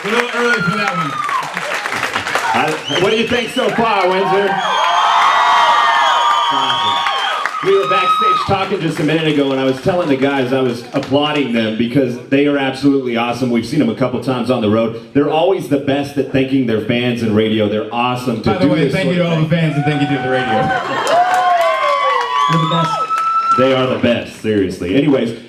A little early for that one. What do you think so far, Windsor? Awesome. We were backstage talking just a minute ago, and I was telling the guys I was applauding them because they are absolutely awesome. We've seen them a couple times on the road. They're always the best at thanking their fans in radio. They're awesome to do this. By the way, thank you to all the fans and thank you to the radio. You're the best. They are the best, seriously. Anyways,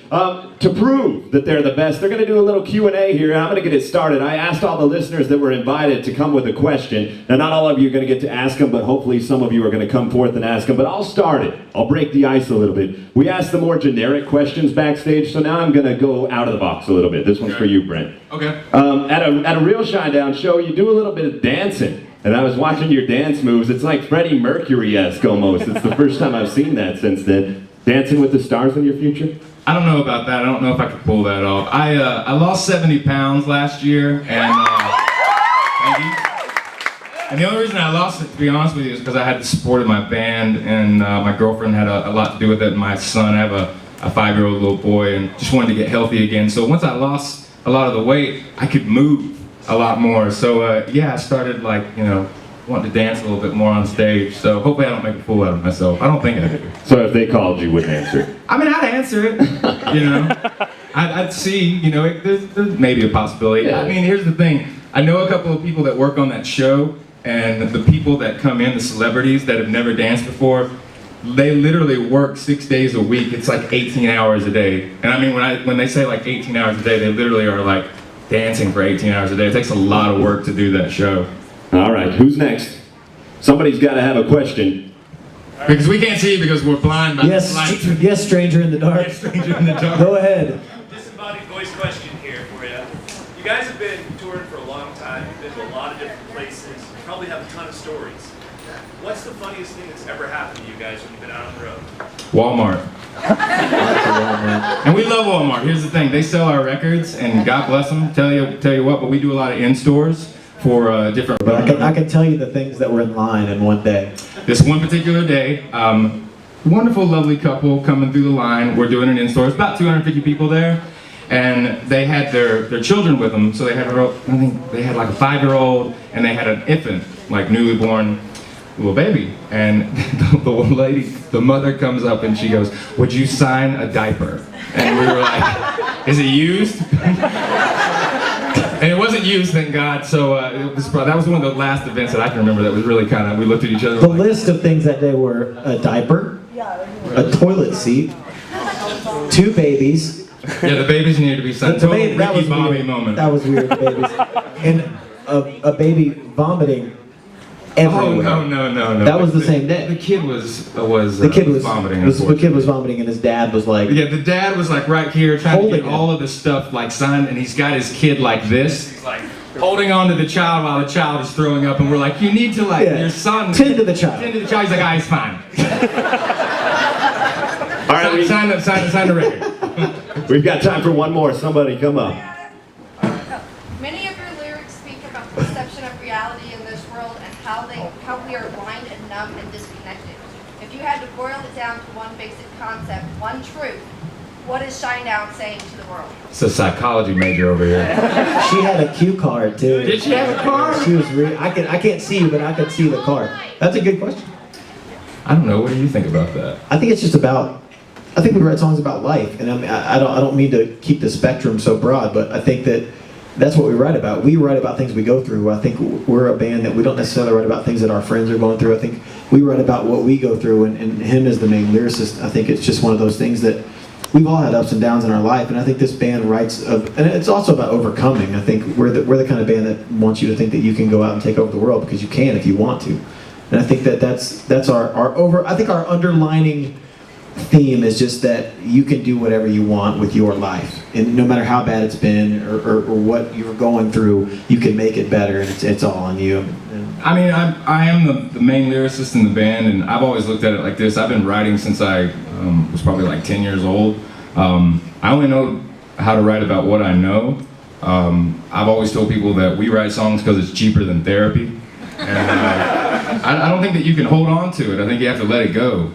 to prove that they're the best, they're going to do a little Q&A here, and I'm going to get it started. I asked all the listeners that were invited to come with a question. Now, not all of you are going to get to ask them, but hopefully some of you are going to come forth and ask them. But I'll start it. I'll break the ice a little bit. We asked the more generic questions backstage, so now I'm going to go out of the box a little bit. This one's for you, Brent. Okay. At a real Shinedown show, you do a little bit of dancing. And I was watching your dance moves. It's like Freddie Mercury-esque almost. It's the first time I've seen that since then. Dancing with the Stars in your future? I don't know about that. I don't know if I could pull that off. I lost 70 pounds last year, and thank you. And the only reason I lost it, to be honest with you, is because I had the support of my band, and my girlfriend had a lot to do with it, and my son. I have a 5-year-old little boy, and just wanted to get healthy again. So once I lost a lot of the weight, I could move a lot more. So yeah, I started wanting to dance a little bit more on stage, so hopefully I don't make a fool out of myself. I don't think I do. So if they called, you wouldn't answer? I mean, I'd answer it, I'd see, there's maybe a possibility. Yeah. I mean, here's the thing. I know a couple of people that work on that show, and the people that come in, the celebrities that have never danced before, they literally work 6 days a week. It's like 18 hours a day. And I mean, when they say like 18 hours a day, they literally are like dancing for 18 hours a day. It takes a lot of work to do that show. All right, who's next? Somebody's got to have a question. Because we can't see because we're blind by Yes, the light. yes, stranger in the dark. Yes, stranger in the dark. Go ahead. Disembodied voice question here for you. You guys have been touring for a long time. You've been to a lot of different places. You probably have a ton of stories. What's the funniest thing that's ever happened to you guys when you've been out on the road? Walmart. And we love Walmart. Here's the thing. They sell our records, and God bless them. Tell you what, but we do a lot of in-stores for different... But I can tell you the things that were in line in one day. This one particular day, wonderful, lovely couple coming through the line. We're doing an in-store. It's about 250 people there. And they had their children with them. So they had, I think they had like a 5-year-old, and they had an infant, like newly born little baby. And the mother comes up and she goes, "Would you sign a diaper?" And we were like, "Is it used?" And it wasn't used, thank God. So that was one of the last events that I can remember that was really kind of, we looked at each other. The list of things that day were a diaper, a toilet seat, 2 babies. Yeah, the babies needed to be signed. The baby, that was Bobby weird. moment. That was weird, the babies. And a baby vomiting everywhere. Oh, no. That was the same day. The kid was vomiting. The kid was vomiting, and his dad was like... Yeah, the dad was like right here trying to Holding get him. all of the stuff like signed, and he's got his kid like this. He's like holding on to the child while the child is throwing up, and we're like, "You need to your son tend to the child." Tend to the child. He's like, "Ah, he's fine." All right, sign the record. we've got time for one more. Somebody come up. Many of your lyrics speak about the perception of reality in this world and how we are blind and numb and disconnected. If you had to boil it down to one basic concept, one truth, what is Shinedown saying to the world? It's a psychology major over here. She had a cue card, too. Did she have a card? She was I can't see you, but I could see the card. That's a good question. I don't know. What do you think about that? I think it's just about... I think we write songs about life, and I don't mean to keep the spectrum so broad, but I think that's what we write about. We write about things we go through. I think we're a band that we don't necessarily write about things that our friends are going through. I think we write about what we go through, and him as the main lyricist, I think it's just one of those things that we've all had ups and downs in our life, and I think this band writes and it's also about overcoming. I think we're the kind of band that wants you to think that you can go out and take over the world, because you can if you want to. And I think that's our underlining theme is just that you can do whatever you want with your life, and no matter how bad it's been or what you're going through, you can make it better, and it's all on you. I mean, I am the main lyricist in the band, and I've always looked at it like this. I've been writing since I was probably like 10 years old. I only know how to write about what I know. I've always told people that we write songs because it's cheaper than therapy. And I don't think that you can hold on to it. I think you have to let it go.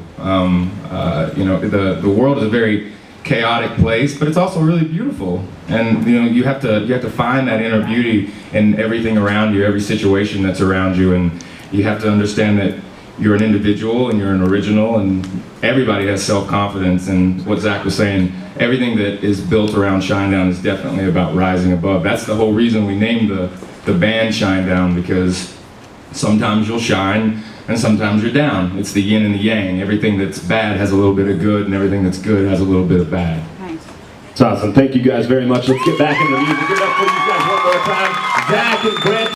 The world is a very chaotic place, but it's also really beautiful. And you know, you have to find that inner beauty in everything around you, every situation that's around you, and you have to understand that you're an individual and you're an original, and everybody has self-confidence. And what Zach was saying, everything that is built around Shinedown is definitely about rising above. That's the whole reason we named the band Shinedown, because sometimes you'll shine and sometimes you're down. It's the yin and the yang. Everything that's bad has a little bit of good, and everything that's good has a little bit of bad. Thanks. It's awesome. Thank you guys very much. Let's get back into the music. Give it up for these guys one more time. Zach and Brent.